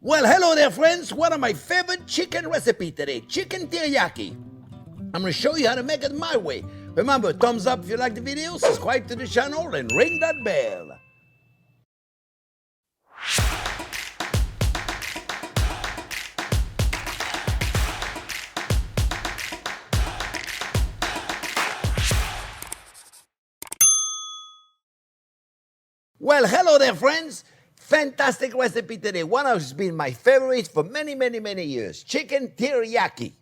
Well, hello there, friends. One of my favorite chicken recipe today, chicken teriyaki. I'm going to show you how to make it my way. Remember, thumbs up if you like the video, subscribe to the channel, and ring that bell. Well, hello there, friends. Fantastic recipe today. One has been my favorite for many, many, many years. Chicken teriyaki.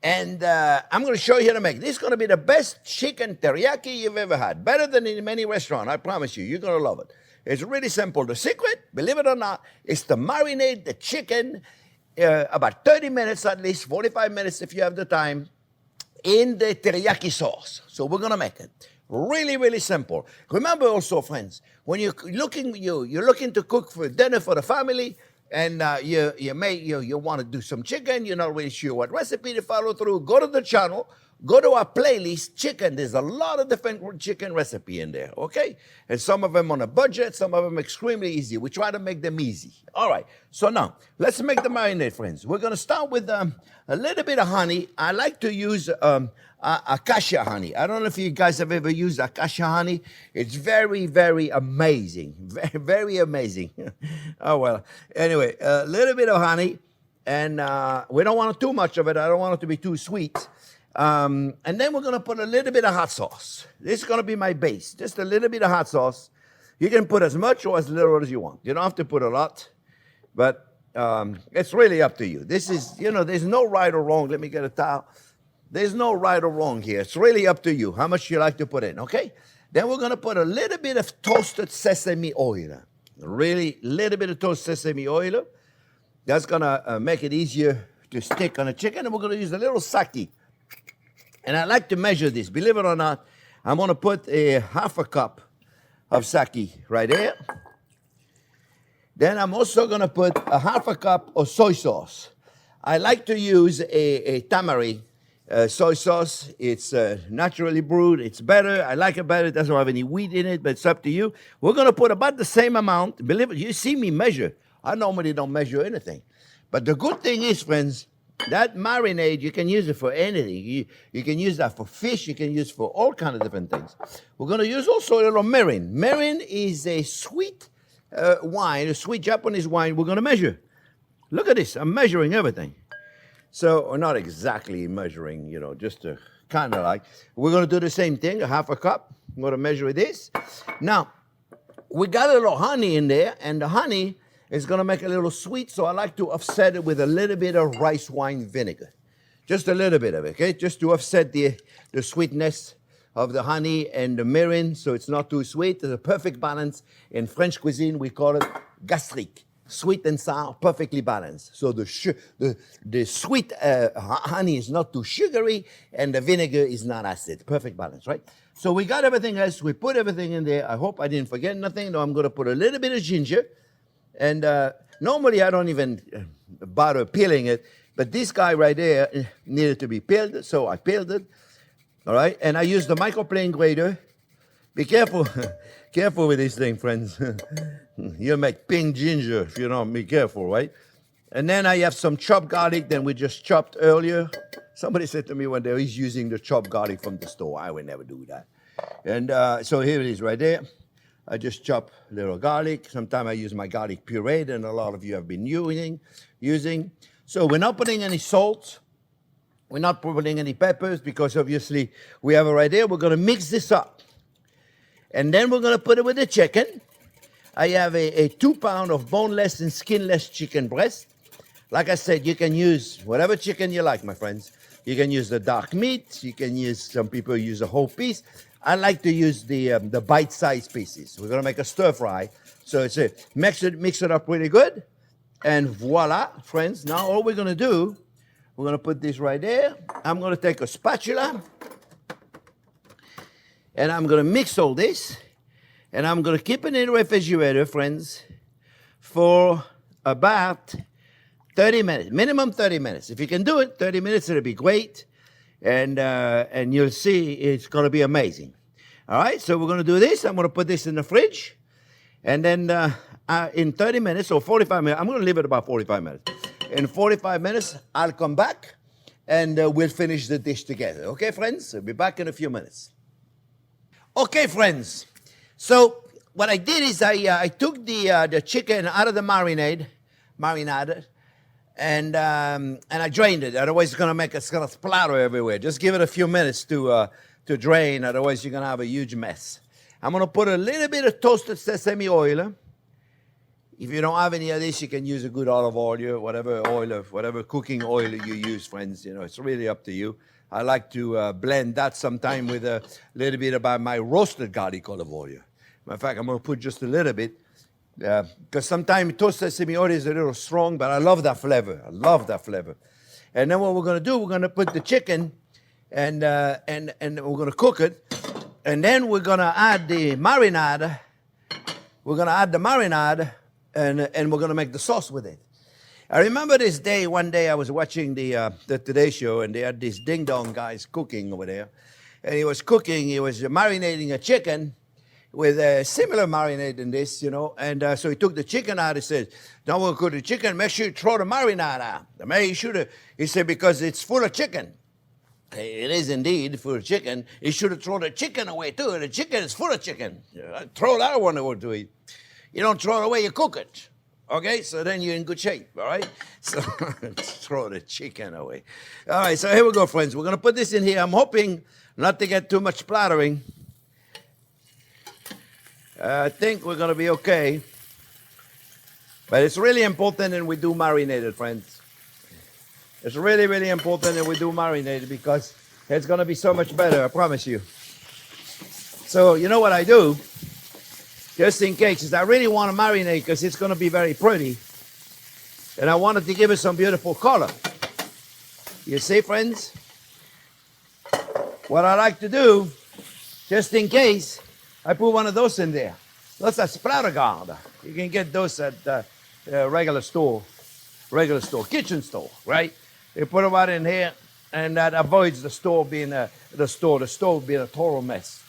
And I'm going to show you how to make it. This is going to be the best chicken teriyaki you've ever had. Better than in many restaurants, I promise you. You're going to love it. It's really simple. The secret, believe it or not, is to marinate the chicken about 30 minutes at least, 45 minutes if you have the time, in the teriyaki sauce. So we're going to make it. Really, really simple. Remember also, friends, when you're looking to cook for dinner for the family, and you want to do some chicken, you're not really sure what recipe to follow through, go to the channel, go to our playlist, chicken. There's a lot of different chicken recipe in there, okay? And some of them on a budget, some of them extremely easy. We try to make them easy. All right, so now, let's make the marinade, friends. We're going to start with a little bit of honey. I like to use acacia honey. I don't know if you guys have ever used acacia honey. It's very, very amazing. Very, very amazing. Oh, well. Anyway, a little bit of honey. And we don't want too much of it. I don't want it to be too sweet. And then we're going to put a little bit of hot sauce. This is going to be my base. Just a little bit of hot sauce. You can put as much or as little as you want. You don't have to put a lot. But it's really up to you. This is, there's no right or wrong. Let me get a towel. There's no right or wrong here. It's really up to you how much you like to put in, okay? Then we're going to put a little bit of toasted sesame oil. Really little bit of toasted sesame oil. That's going to make it easier to stick on a chicken. And we're going to use a little sake. And I like to measure this. Believe it or not, I'm going to put a half a cup of sake right there. Then I'm also going to put a half a cup of soy sauce. I like to use a tamari soy sauce. It's naturally brewed. It's better. I like it better. It doesn't have any wheat in it, but it's up to you. We're going to put about the same amount. Believe it, you see me measure. I normally don't measure anything. But the good thing is, friends, that marinade, you can use it for anything. You can use that for fish. You can use it for all kinds of different things. We're going to use also a little mirin. Mirin is a sweet wine, a sweet Japanese wine we're going to measure. Look at this. I'm measuring everything. So, or not exactly measuring, just kind of like. We're going to do the same thing, a half a cup. I'm going to measure this. Now, we got a little honey in there, and the honey is going to make it a little sweet, so I like to offset it with a little bit of rice wine vinegar. Just a little bit of it, okay? Just to offset the sweetness of the honey and the mirin, so it's not too sweet. There's a perfect balance. In French cuisine, we call it gastrique. Sweet and sour, perfectly balanced. So the sweet honey is not too sugary, and the vinegar is not acid. Perfect balance, right? So we got everything else. We put everything in there. I hope I didn't forget nothing. Now I'm going to put a little bit of ginger. And normally I don't even bother peeling it, but this guy right there needed to be peeled, so I peeled it. All right, and I used the microplane grater. Be careful, careful with this thing, friends. You'll make pink ginger if you don't be careful, right? And then I have some chopped garlic that we just chopped earlier. Somebody said to me one day, he's using the chopped garlic from the store. I would never do that. And so here it is right there. I just chop a little garlic. Sometimes I use my garlic puree, and a lot of you have been using. So we're not putting any salt. We're not putting any peppers because obviously we have it right there. We're going to mix this up. And then we're going to put it with the chicken. I have a 2 pound of boneless and skinless chicken breast. Like I said, you can use whatever chicken you like, my friends. You can use the dark meat. You can use, some people use a whole piece. I like to use the bite-sized pieces. We're going to make a stir fry. So it's mix it up really good. And voila, friends. Now all we're going to do, we're going to put this right there. I'm going to take a spatula. And I'm going to mix all this. And I'm going to keep it in the refrigerator, friends, for about 30 minutes. Minimum 30 minutes. If you can do it, 30 minutes, it'll be great. And you'll see it's going to be amazing. All right, so we're going to do this. I'm going to put this in the fridge. And then in 30 minutes or 45 minutes. I'm going to leave it about 45 minutes. In 45 minutes, I'll come back and we'll finish the dish together. Okay, friends? I'll be back in a few minutes. Okay, friends. So what I did is I took the chicken out of the marinade, and I drained it. Otherwise, it's gonna splatter everywhere. Just give it a few minutes to drain. Otherwise, you're gonna have a huge mess. I'm gonna put a little bit of toasted sesame oil. If you don't have any of this, you can use a good olive oil, whatever cooking oil you use, friends. You know, it's really up to you. I like to blend that sometime with a little bit of my roasted garlic olive oil. Matter of fact, I'm going to put just a little bit because sometimes toasted sesame oil is a little strong, but I love that flavor. I love that flavor. And then what we're going to do, we're going to put the chicken and we're going to cook it. And then we're going to add the marinade. We're going to add the marinade and we're going to make the sauce with it. I remember this day, one day I was watching the Today Show, and they had these ding-dong guys cooking over there. And he was marinating a chicken with a similar marinade in this, you know. And so he took the chicken out. He said, now we'll cook the chicken, make sure you throw the marinade out. He said, because it's full of chicken. It is indeed full of chicken. You should have thrown the chicken away, too. The chicken is full of chicken. Throw that one away to eat. You don't throw it away, you cook it. Okay, so then you're in good shape, all right? So throw the chicken away. All right, so here we go, friends. We're going to put this in here. I'm hoping not to get too much splattering. I think we're going to be okay. But it's really important that we do marinated, friends. It's really, really important that we do marinated because it's going to be so much better, I promise you. So you know what I do? Just in case, is I really want to marinate because it's going to be very pretty. And I wanted to give it some beautiful color. You see, friends? What I like to do, just in case, I put one of those in there. That's a splatter guard. You can get those at regular store, kitchen store, right? You put them out in here, and that avoids the stove being a total mess.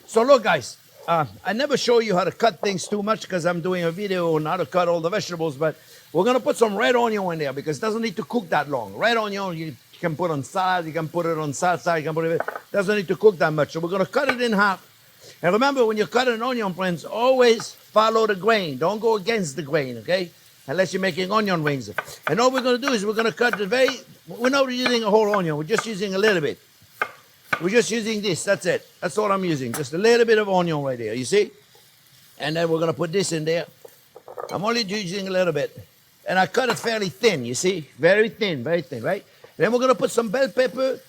So look, guys. I never show you how to cut things too much because I'm doing a video on how to cut all the vegetables, but we're going to put some red onion in there because it doesn't need to cook that long. Red onion you can put on salad, you can put it on salsa, you can put it, doesn't need to cook that much. So we're going to cut it in half. And remember, when you cut an onion, friends, always follow the grain. Don't go against the grain, okay? Unless you're making onion rings. And all we're going to do is we're going to cut we're not using a whole onion, we're just using a little bit. We're just using this, that's it. That's all I'm using, just a little bit of onion right there, you see? And then we're gonna put this in there. I'm only using a little bit. And I cut it fairly thin, you see? Very thin, right? And then we're gonna put some bell pepper,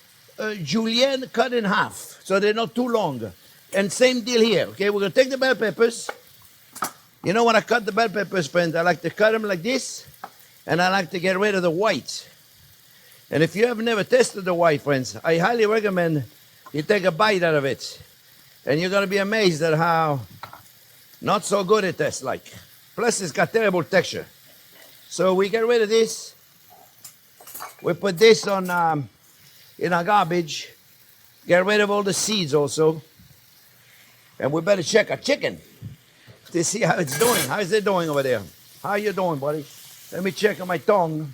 julienne cut in half, so they're not too long. And same deal here, okay? We're gonna take the bell peppers. You know when I cut the bell peppers, friends, I like to cut them like this, and I like to get rid of the white. And if you have never tested the white, friends, I highly recommend you take a bite out of it. And you're going to be amazed at how not so good it tastes like. Plus, it's got terrible texture. So we get rid of this. We put this on in our garbage. Get rid of all the seeds also. And we better check our chicken to see how it's doing. How is it doing over there? How you doing, buddy? Let me check on my tongue.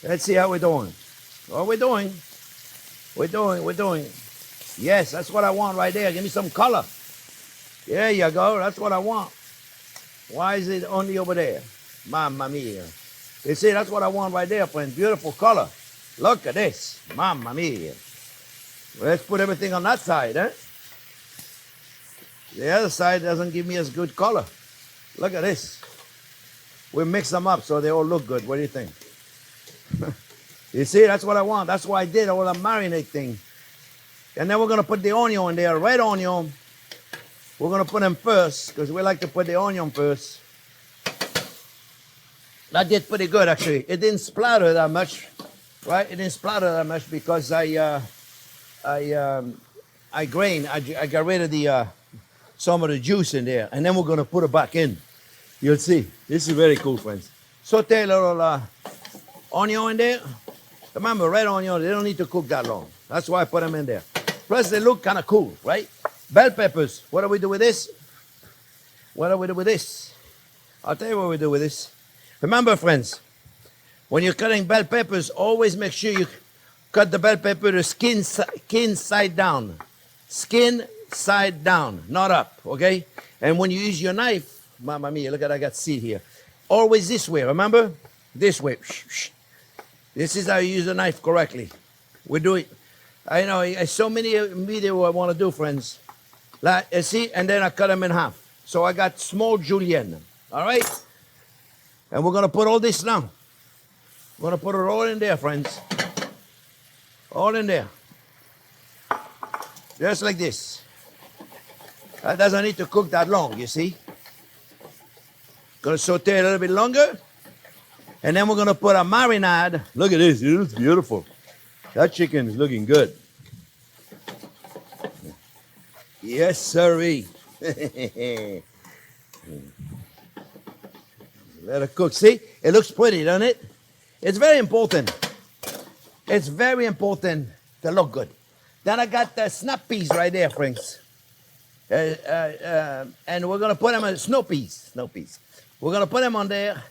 Let's see how we're doing. What we're doing. We're doing. Yes, that's what I want right there. Give me some color. There you go. That's what I want. Why is it only over there? Mamma mia. You see, that's what I want right there, friends. Beautiful color. Look at this. Mamma mia. Let's put everything on that side, eh? The other side doesn't give me as good color. Look at this. We mix them up so they all look good. What do you think? You see, that's what I want. That's why I did all the marinade thing. And then we're going to put the onion in there, red onion. We're going to put them first because we like to put the onion first. That did pretty good, actually. It didn't splatter that much, right? It didn't splatter that much because I got rid of some of the juice in there. And then we're going to put it back in. You'll see. This is very cool, friends. Saute a little onion in there. Remember, red onion, they don't need to cook that long. That's why I put them in there. Plus, they look kind of cool, right? Bell peppers. What do we do with this? What do we do with this? I'll tell you what we do with this. Remember, friends, when you're cutting bell peppers, always make sure you cut the bell pepper the skin side down. Skin side down, not up, okay? And when you use your knife, Mamma mia, look at I got seed here. Always this way, remember? This way. This is how you use a knife correctly. We do it. I know, so many video I want to do, friends. Like, see, and then I cut them in half. So I got small julienne, all right? And we're going to put all this now. We're going to put it all in there, friends. All in there. Just like this. That doesn't need to cook that long, you see? Gonna saute a little bit longer. And then we're gonna put a marinade. Look at this, it looks beautiful. That chicken is looking good. Yes, sirree. Let it cook. See, it looks pretty, doesn't it? It's very important. It's very important to look good. Then I got the snap peas right there, friends. And we're gonna put them on snow peas. We're gonna put them on there.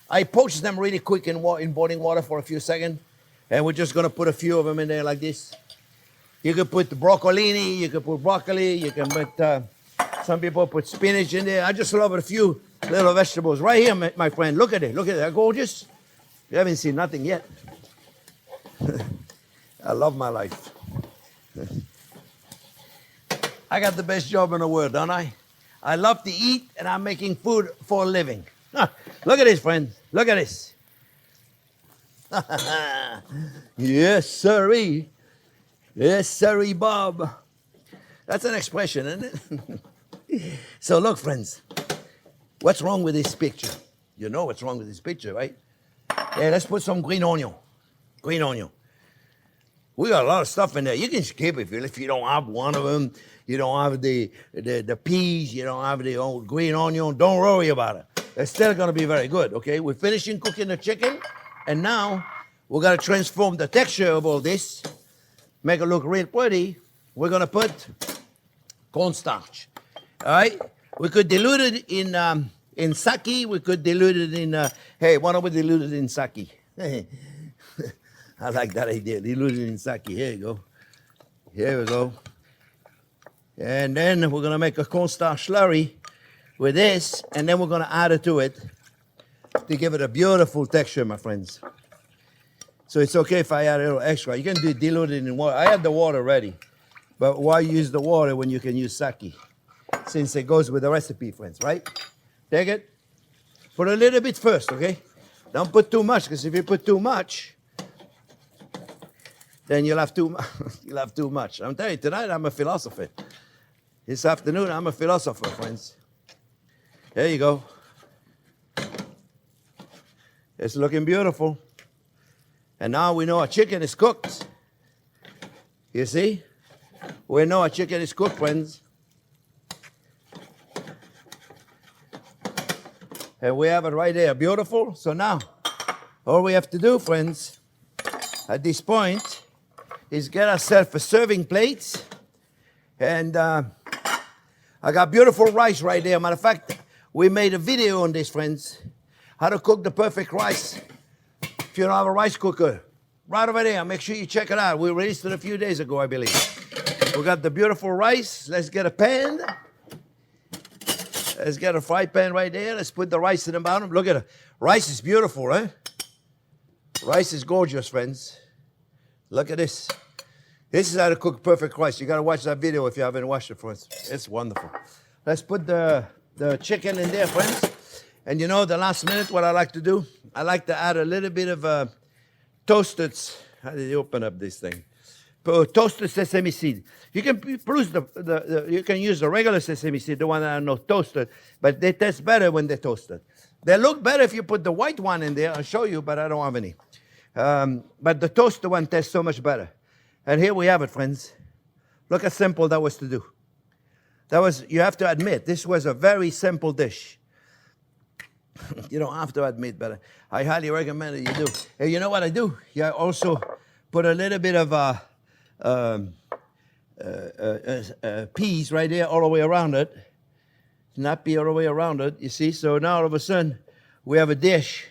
I poached them really quick in boiling water for a few seconds. And we're just gonna put a few of them in there like this. You could put the broccolini, you could put broccoli, you can put, some people put spinach in there. I just love a few little vegetables. Right here, my friend, look at it, they're gorgeous. You haven't seen nothing yet. I love my life. I got the best job in the world, don't I? I love to eat, and I'm making food for a living. Look at this, friend. Look at this. Yes, sirree. Yes, sirree, Bob. That's an expression, isn't it? So look, friends. What's wrong with this picture? You know what's wrong with this picture, right? Yeah, let's put some green onion. Green onion. We got a lot of stuff in there. You can skip it if you don't have one of them. You don't have the peas. You don't have the old green onion. Don't worry about it. It's still going to be very good, okay? We're finishing cooking the chicken. And now we're going to transform the texture of all this. Make it look real pretty. We're going to put cornstarch. All right? We could dilute it in sake. We could dilute it in, hey, why don't we dilute it in sake? I like that idea. Dilute it in sake. Here you go. Here we go. And then we're going to make a cornstarch slurry with this, and then we're going to add it to it to give it a beautiful texture, my friends. So it's okay if I add a little extra. You can dilute it in water. I have the water ready. But why use the water when you can use sake? Since it goes with the recipe, friends, right? Take it. Put a little bit first, okay? Don't put too much, because if you put too much, then you'll have too much. I'm telling you, tonight I'm a philosopher. This afternoon I'm a philosopher, friends. There you go. It's looking beautiful. And now we know our chicken is cooked. You see? We know our chicken is cooked, friends. And we have it right there, beautiful. So now, all we have to do, friends, at this point, is get ourselves a serving plate. And I got beautiful rice right there. Matter of fact, we made a video on this, friends. How to cook the perfect rice. If you don't have a rice cooker, right over there, make sure you check it out. We released it a few days ago, I believe. We got the beautiful rice. Let's get a pan. Let's get a fry pan right there. Let's put the rice in the bottom. Look at it. Rice is beautiful, right? Rice is gorgeous, friends. Look at this. This is how to cook perfect rice. You got to watch that video if you haven't watched it, friends. It's wonderful. Let's put the chicken in there, friends. And you know, the last minute, what I like to do, I like to add a little bit of toasted, how did you open up this thing? Toasted sesame seed. You can you can use the regular sesame seed, the one that are not toasted, but they taste better when they're toasted. They look better if you put the white one in there. I'll show you, but I don't have any. But the toasted one tastes so much better. And here we have it, friends. Look how simple that was to do. That was, you have to admit, this was a very simple dish. You don't have to admit, but I highly recommend it you do. And you know what I do? Yeah, I also put a little bit of peas right there all the way around it. not the other way around it, you see? So now all of a sudden, we have a dish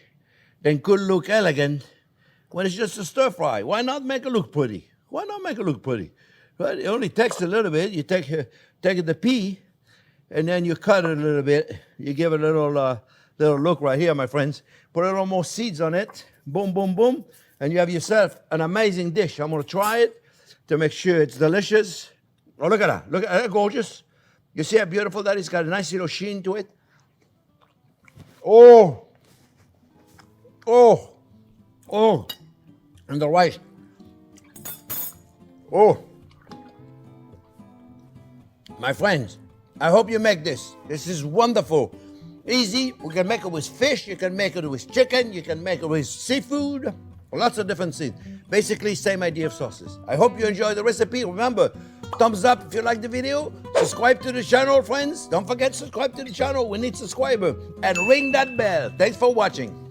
that could look elegant when it's just a stir fry. Why not make it look pretty? Why not make it look pretty? Right? It only takes a little bit. You take the pea, and then you cut it a little bit. You give it a little look right here, my friends. Put a little more seeds on it. Boom, boom, boom. And you have yourself an amazing dish. I'm going to try it to make sure it's delicious. Oh, look at that. Look at that. Gorgeous. You see how beautiful that is? Got a nice little sheen to it. Oh. Oh. Oh. And the rice. Oh. My friends, I hope you make this. This is wonderful. Easy. We can make it with fish. You can make it with chicken. You can make it with seafood. Lots of different things. Basically, same idea of sauces. I hope you enjoy the recipe. Remember, thumbs up if you like the video. Subscribe to the channel, friends. Don't forget to subscribe to the channel. We need subscribers. And ring that bell. Thanks for watching.